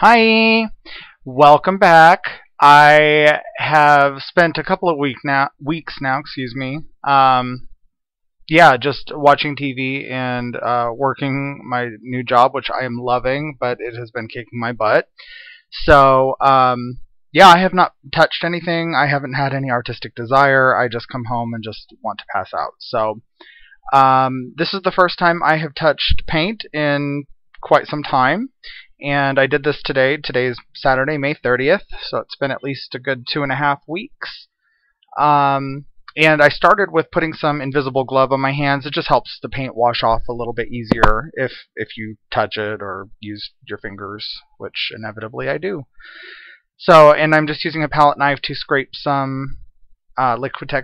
Hi, welcome back. I have spent a couple of weeks now, excuse me. Yeah, just watching TV and working my new job, which I am loving, but it has been kicking my butt. So, yeah, I have not touched anything. I haven't had any artistic desire. I just come home and just want to pass out. So, this is the first time I have touched paint in quite some time. And I did this today. Today's Saturday, May 30th, so it's been at least a good 2.5 weeks. And I started with putting some invisible glove on my hands. It just helps the paint wash off a little bit easier if you touch it or use your fingers, which inevitably I do. So, and I'm just using a palette knife to scrape some Liquitex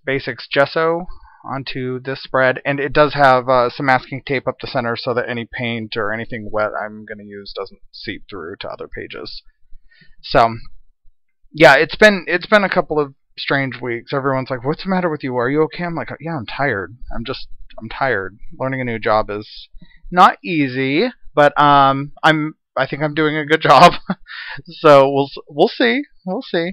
Basics gesso onto this spread, and it does have some masking tape up the center so that any paint or anything wet I'm going to use doesn't seep through to other pages. So, yeah, it's been a couple of strange weeks. Everyone's like, "What's the matter with you? Are you okay?" I'm like, "Yeah, I'm tired. I'm tired. Learning a new job is not easy, but I think I'm doing a good job." So we'll see. We'll see.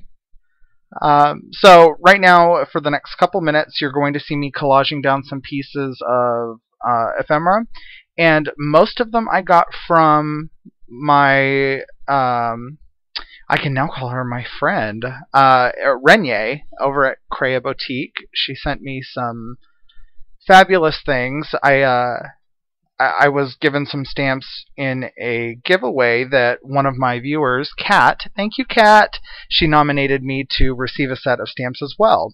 So right now, for the next couple minutes, you're going to see me collaging down some pieces of ephemera, and most of them I got from my, I can now call her my friend, Renier, over at Crea Boutique. She sent me some fabulous things. I was given some stamps in a giveaway that one of my viewers, Kat, thank you, Kat, she nominated me to receive a set of stamps as well.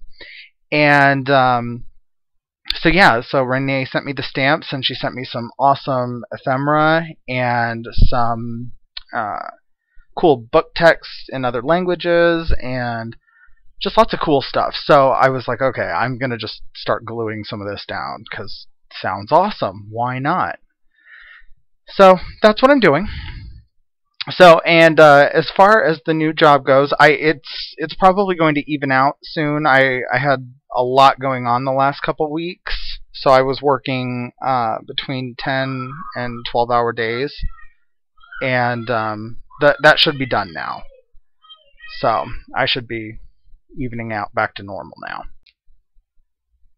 And so yeah, so Renee sent me the stamps, and she sent me some awesome ephemera and some cool book text in other languages and just lots of cool stuff. So I was like, okay, I'm going to just start gluing some of this down because sounds awesome. Why not? So that's what I'm doing. So, and as far as the new job goes, it's probably going to even out soon. I had a lot going on the last couple weeks, so I was working between 10 and 12-hour days, and that should be done now. So I should be evening out back to normal now.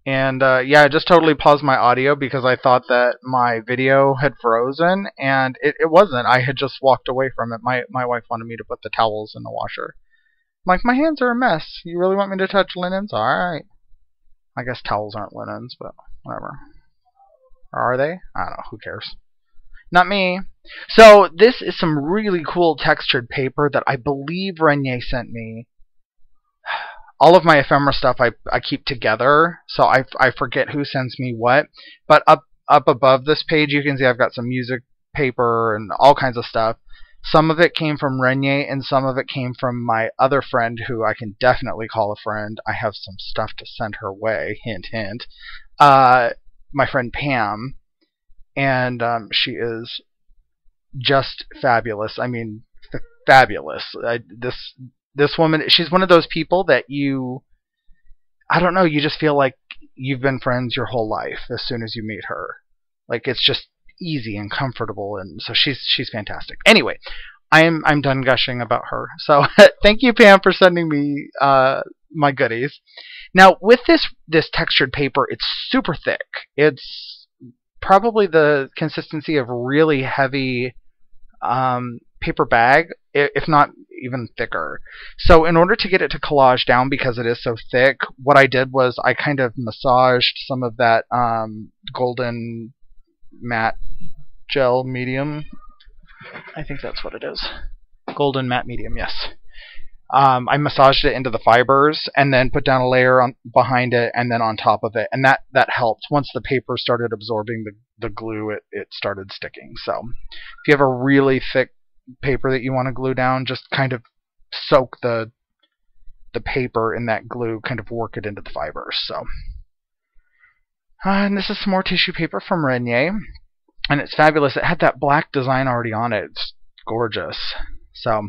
And yeah, I just totally paused my audio because I thought that my video had frozen, and it wasn't. I had just walked away from it. My wife wanted me to put the towels in the washer. I'm like, my hands are a mess. You really want me to touch linens? Alright. I guess towels aren't linens, but whatever. Or are they? I don't know. Who cares? Not me. So this is some really cool textured paper that I believe Renier sent me. All of my ephemera stuff I keep together, so I forget who sends me what. But up above this page, you can see I've got some music paper and all kinds of stuff. Some of it came from Renier, and some of it came from my other friend, who I can definitely call a friend. I have some stuff to send her way. Hint, hint. My friend Pam, and she is just fabulous. I mean, fabulous. This woman, she's one of those people that I don't know, you just feel like you've been friends your whole life as soon as you meet her. Like, it's just easy and comfortable, and so she's fantastic. Anyway, I'm done gushing about her. So thank you, Pam, for sending me my goodies. Now, with this textured paper, it's super thick. It's probably the consistency of really heavy paper bag, if not even thicker. So in order to get it to collage down, because it is so thick, what I did was I kind of massaged some of that golden matte gel medium. I think that's what it is. Golden matte medium, yes. I massaged it into the fibers and then put down a layer behind it and then on top of it, and that helped. Once the paper started absorbing the glue, it started sticking. So if you have a really thick paper that you want to glue down, just kind of soak the paper in that glue, kind of work it into the fibers. So and this is some more tissue paper from Renier, and it's fabulous. It had that black design already on it. It's gorgeous. So,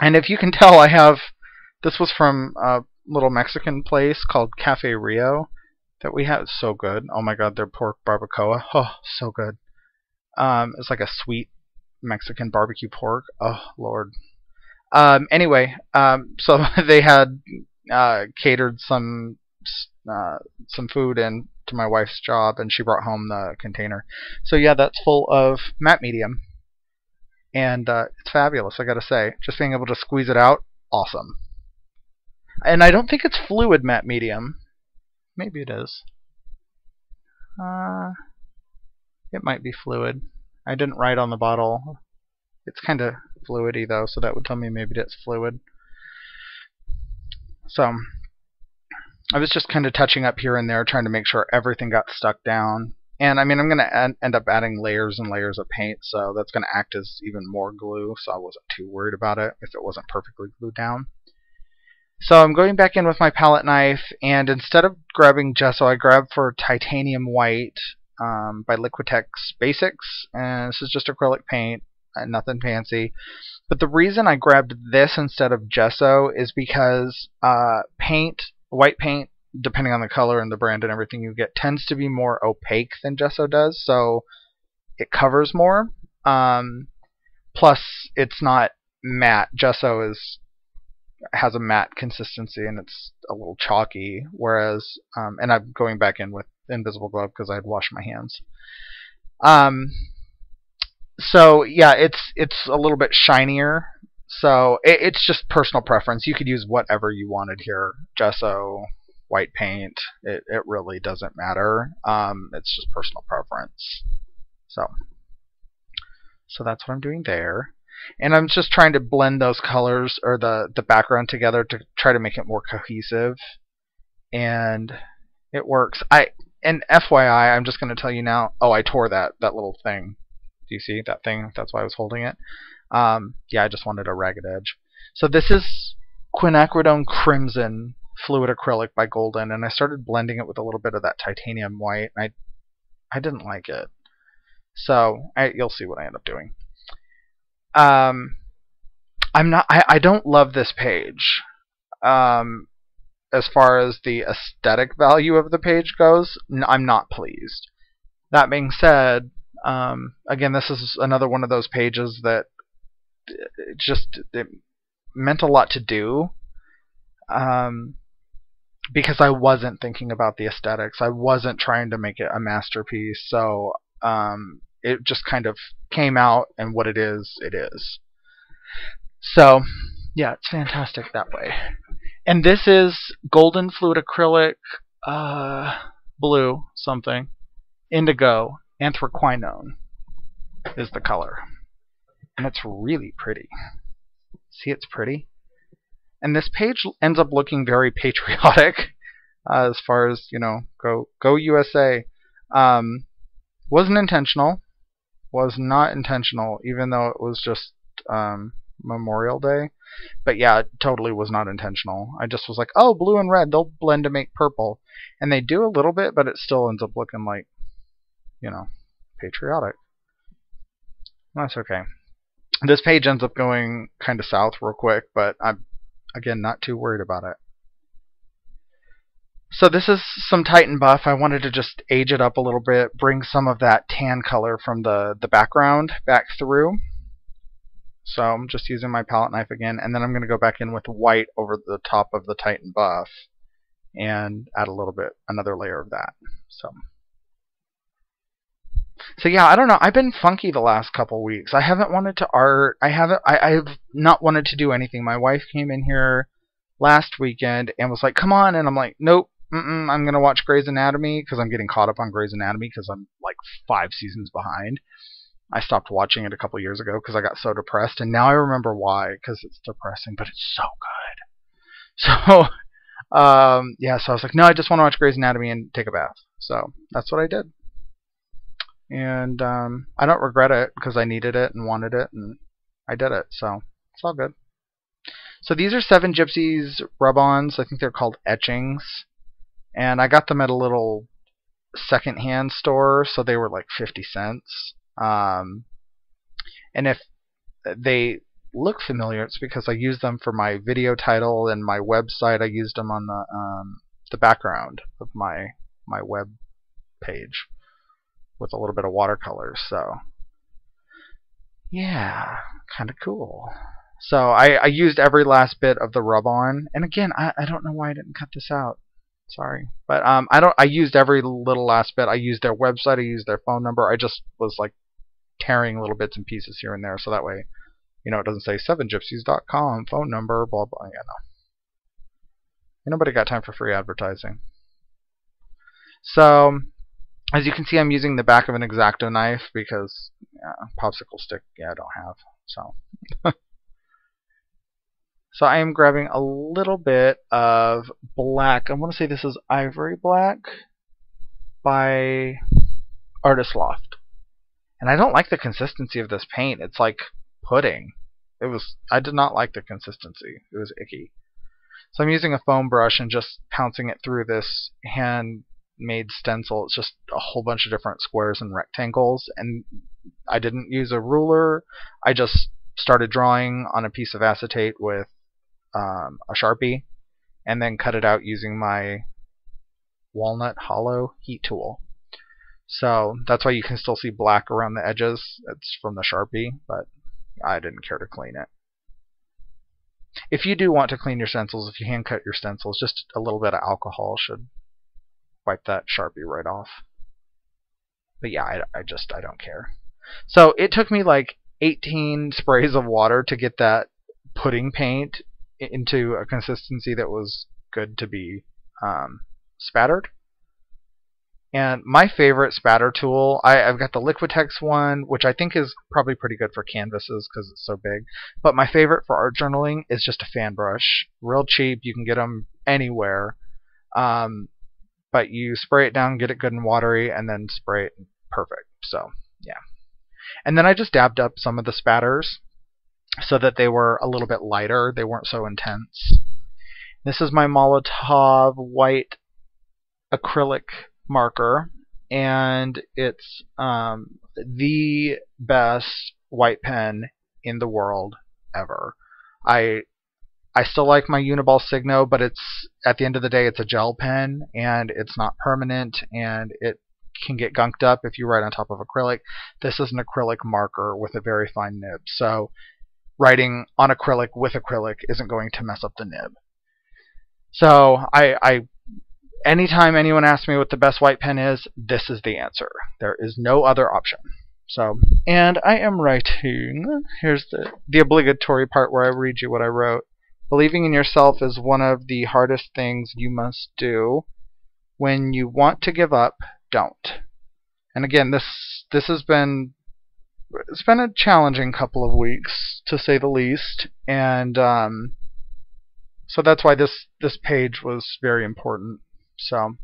and if you can tell, this was from a little Mexican place called Cafe Rio that we have. It's so good. Oh my god, their pork barbacoa. Oh, so good. It's like a sweet Mexican barbecue pork. Oh Lord. Anyway, so they had catered some food in to my wife's job, and she brought home the container. So yeah, that's full of matte medium, and it's fabulous. I gotta say, just being able to squeeze it out, awesome. And I don't think it's fluid matte medium. Maybe it is. It might be fluid. I didn't write on the bottle. It's kind of fluidy though, so that would tell me maybe it's fluid. So I was just kind of touching up here and there, trying to make sure everything got stuck down. And I mean, I'm going to end up adding layers and layers of paint, so that's going to act as even more glue, so I wasn't too worried about it if it wasn't perfectly glued down. So I'm going back in with my palette knife, and instead of grabbing gesso, I grabbed for titanium white by Liquitex Basics, and this is just acrylic paint, nothing fancy. But the reason I grabbed this instead of gesso is because white paint, depending on the color and the brand and everything you get, tends to be more opaque than gesso does, so it covers more. Plus, it's not matte. Gesso has a matte consistency and it's a little chalky, whereas, and I'm going back in with invisible glove because I had washed my hands. So yeah, it's a little bit shinier. So it's just personal preference. You could use whatever you wanted here. Gesso, white paint, it really doesn't matter. It's just personal preference. So that's what I'm doing there. And I'm just trying to blend those colors or the background together to try to make it more cohesive. And it works. And FYI, I'm just going to tell you now, oh, I tore that little thing. Do you see that thing? That's why I was holding it. Yeah, I just wanted a ragged edge. So this is Quinacridone Crimson Fluid Acrylic by Golden, and I started blending it with a little bit of that titanium white, and I didn't like it. So you'll see what I end up doing. I don't love this page. As far as the aesthetic value of the page goes, I'm not pleased. That being said, again, this is another one of those pages that it meant a lot to do, because I wasn't thinking about the aesthetics. I wasn't trying to make it a masterpiece, so it just kind of came out, and what it is, it is. So yeah, it's fantastic that way. And this is Golden Fluid Acrylic Blue something. Indigo Anthraquinone is the color. And it's really pretty. See, it's pretty? And this page ends up looking very patriotic, as far as, you know, go USA. Wasn't intentional. Was not intentional, even though it was just Memorial Day. But yeah, it totally was not intentional. I just was like, oh, blue and red, they'll blend to make purple. And they do a little bit, but it still ends up looking like, you know, patriotic. That's okay. This page ends up going kind of south real quick, but I'm, again, not too worried about it. So this is some Titan Buff. I wanted to just age it up a little bit, bring some of that tan color from the background back through. So I'm just using my palette knife again, and then I'm going to go back in with white over the top of the Titan Buff and add a little bit, another layer of that. So yeah, I don't know. I've been funky the last couple weeks. I haven't wanted to art. I've not wanted to do anything. My wife came in here last weekend and was like, "Come on," and I'm like, "Nope, I'm gonna watch Grey's Anatomy," because I'm getting caught up on Grey's Anatomy because I'm like 5 seasons behind. I stopped watching it a couple years ago because I got so depressed, and now I remember why, because it's depressing, but it's so good. So, yeah, so I was like, no, I just want to watch Grey's Anatomy and take a bath. So that's what I did. And I don't regret it because I needed it and wanted it, and I did it, so it's all good. So these are 7 Gypsies rub-ons. I think they're called etchings. And I got them at a little secondhand store, so they were like 50 cents. And if they look familiar, it's because I used them for my video title and my website. I used them on the background of my web page with a little bit of watercolor. So yeah, kind of cool. So I used every last bit of the rub-on, and again, I don't know why I didn't cut this out. Sorry, but I used every little last bit. I used their website. I used their phone number. I just was like tearing little bits and pieces here and there, so that way, it doesn't say 7gypsies.com phone number, blah blah. Yeah, no, nobody got time for free advertising. So as you can see, I'm using the back of an X-Acto knife because popsicle stick, I don't have. So so I am grabbing a little bit of black. I want to say this is Ivory Black by Artist Loft. And I don't like the consistency of this paint. It's like pudding. I did not like the consistency. It was icky. So I'm using a foam brush and just pouncing it through this handmade stencil. It's just a whole bunch of different squares and rectangles. And I didn't use a ruler. I just started drawing on a piece of acetate with a Sharpie, and then cut it out using my walnut hollow heat tool. So that's why you can still see black around the edges. It's from the Sharpie, but I didn't care to clean it. If you do want to clean your stencils, if you hand cut your stencils, just a little bit of alcohol should wipe that Sharpie right off. But yeah, I don't care. So it took me like 18 sprays of water to get that pudding paint into a consistency that was good to be spattered. And my favorite spatter tool, I've got the Liquitex one, which I think is probably pretty good for canvases because it's so big. But my favorite for art journaling is just a fan brush. Real cheap, you can get them anywhere. But you spray it down, get it good and watery, and then spray it perfect. So, yeah. And then I just dabbed up some of the spatters so that they were a little bit lighter. They weren't so intense. This is my Molotov white acrylic marker, and it's the best white pen in the world ever. I still like my Uniball Signo, but it's, at the end of the day, it's a gel pen, and it's not permanent, and it can get gunked up if you write on top of acrylic. This is an acrylic marker with a very fine nib, so writing on acrylic with acrylic isn't going to mess up the nib. So anytime anyone asks me what the best white pen is, this is the answer. There is no other option. So, and I am writing, here's the obligatory part where I read you what I wrote. Believing in yourself is one of the hardest things you must do. When you want to give up, don't. And again, this has been, it's been a challenging couple of weeks, to say the least, and so that's why this page was very important, so,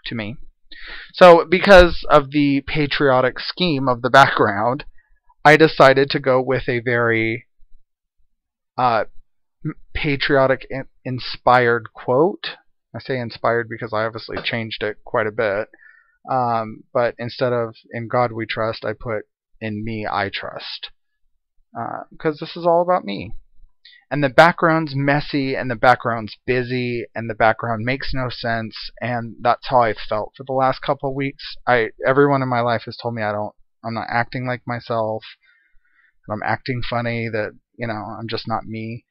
to me. So because of the patriotic scheme of the background, I decided to go with a very patriotic inspired quote. I say inspired because I obviously changed it quite a bit, but instead of "in God we trust," I put "in me I trust," because this is all about me. And the background's messy, and the background's busy, and the background makes no sense, and that's how I felt for the last couple of weeks. Everyone in my life has told me I'm not acting like myself, and I'm acting funny, that, I'm just not me.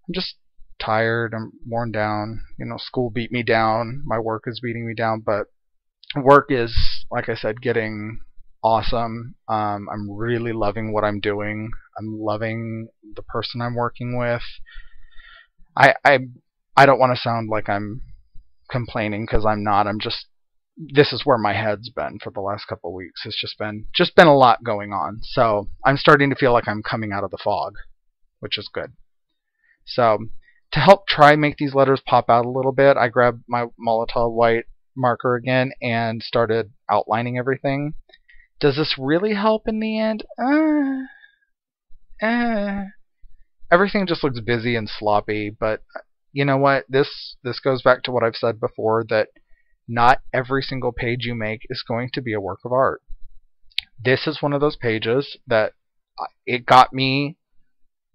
I'm just tired, I'm worn down, school beat me down, my work is beating me down, but work is, like I said, getting awesome. I'm really loving what I'm doing. I'm loving the person I'm working with. I don't want to sound like I'm complaining, because I'm not. This is where my head's been for the last couple of weeks. It's just been a lot going on. So I'm starting to feel like I'm coming out of the fog, which is good. So to help try make these letters pop out a little bit, I grabbed my Molotov white marker again and started outlining everything. Does this really help in the end? Everything just looks busy and sloppy, but you know what? This goes back to what I've said before, that not every single page you make is going to be a work of art. This is one of those pages that it got me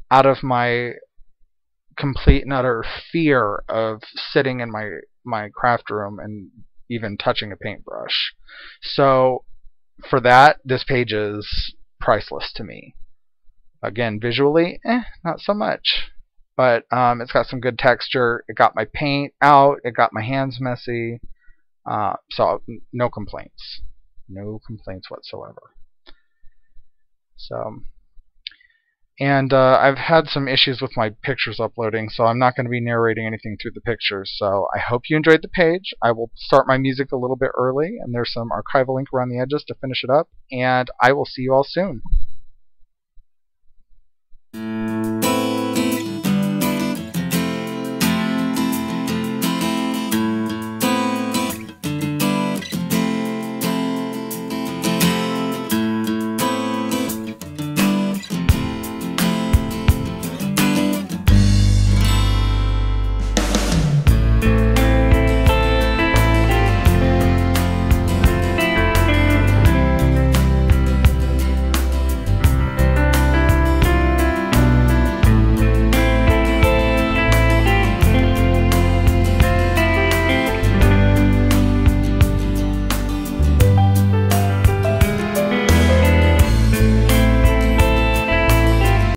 out of my complete and utter fear of sitting in my craft room and even touching a paintbrush. So for that, this page is priceless to me. Again, visually, not so much. But it's got some good texture. It got my paint out. It got my hands messy. So no complaints. No complaints whatsoever. So, and I've had some issues with my pictures uploading, so I'm not going to be narrating anything through the pictures. So I hope you enjoyed the page. I will start my music a little bit early, and there's some archival ink around the edges to finish it up. And I will see you all soon.